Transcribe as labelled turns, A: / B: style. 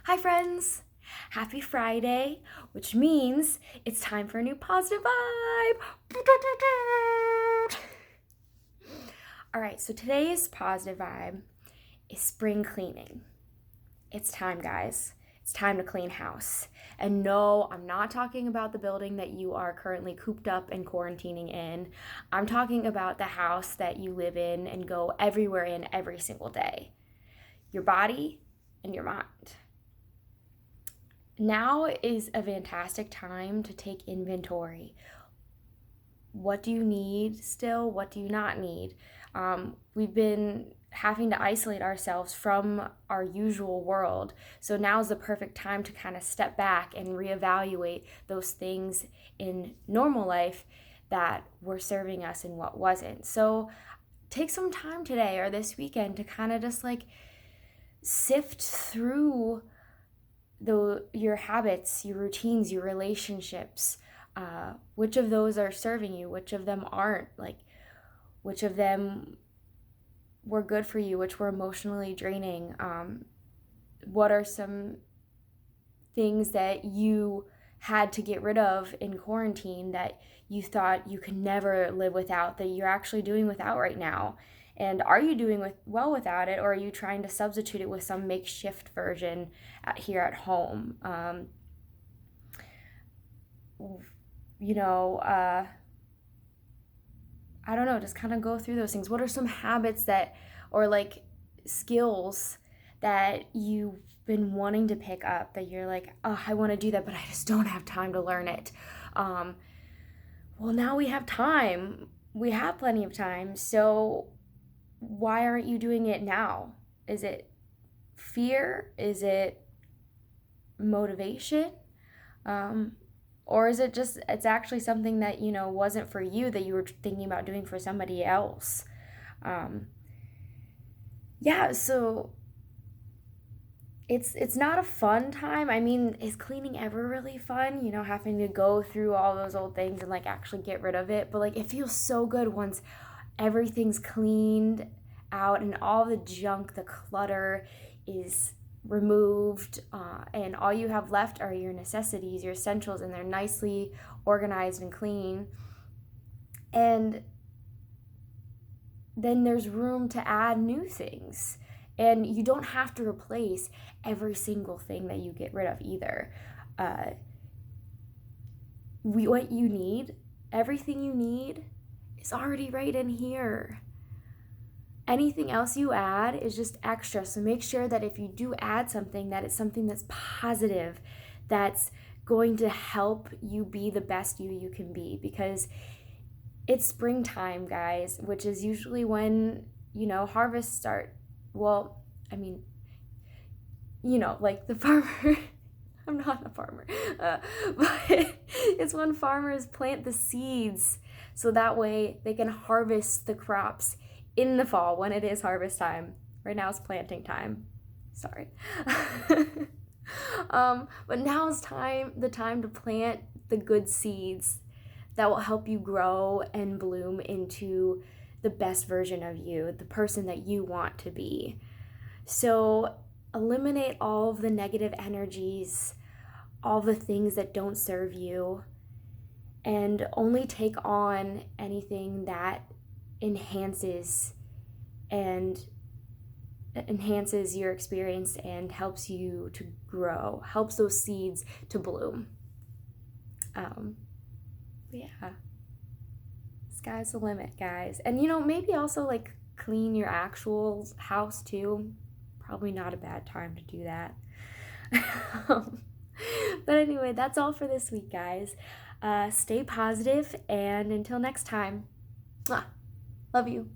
A: Hi, friends! Happy Friday, which means it's time for a new positive vibe. All right, so today's positive vibe is spring cleaning. It's time, guys. It's time to clean house. And no, I'm not talking about the building that you are currently cooped up and quarantining in. I'm talking about the house that you live in and go everywhere in every single day. Your body and your mind. Now is a fantastic time to take inventory. What do you need still? What do you not need? We've been having to isolate ourselves from our usual world. So now is the perfect time to kind of step back and reevaluate those things in normal life that were serving us and what wasn't. So take some time today or this weekend to kind of just like sift through your habits, your routines, your relationships. Which of those are serving you? Which of them aren't? Like, which of them were good for you? Which were emotionally draining? What are some things that you had to get rid of in quarantine that you thought you could never live without, that you're actually doing without right now? And are you doing well without it, or are you trying to substitute it with some makeshift version here at home? I don't know, just kind of go through those things. What are some habits that, or like skills that you've been wanting to pick up that you're like, oh, I want to do that, but I just don't have time to learn it? Well, now we have time. We have plenty of time. So why aren't you doing it now? Is it fear? Is it motivation? Or is it just, it's actually something that, wasn't for you that you were thinking about doing for somebody else? So it's not a fun time. I mean, is cleaning ever really fun? Having to go through all those old things and like actually get rid of it. But like it feels so good once everything's cleaned out and all the junk, the clutter is removed, and all you have left are your necessities, your essentials, and they're nicely organized and clean. And then there's room to add new things. And you don't have to replace every single thing that you get rid of either. What you need, everything you need, is already right in here. Anything else you add is just extra. So make sure that if you do add something, that it's something that's positive, that's going to help you be the best you can be. Because it's springtime, guys, which is usually when, harvests start. Well, I mean, like the farmer. I'm not a farmer, but it's when farmers plant the seeds so that way they can harvest the crops in the fall when it is harvest time. Right now it's planting time. Sorry. But now is the time to plant the good seeds that will help you grow and bloom into the best version of you, the person that you want to be. So eliminate all of the negative energies, all the things that don't serve you, and only take on anything that enhances your experience and helps you to grow, helps those seeds to bloom. Yeah, sky's the limit, guys. And maybe also like clean your actual house too. Probably not a bad time to do that. But anyway, that's all for this week, guys. Stay positive, and until next time, love you.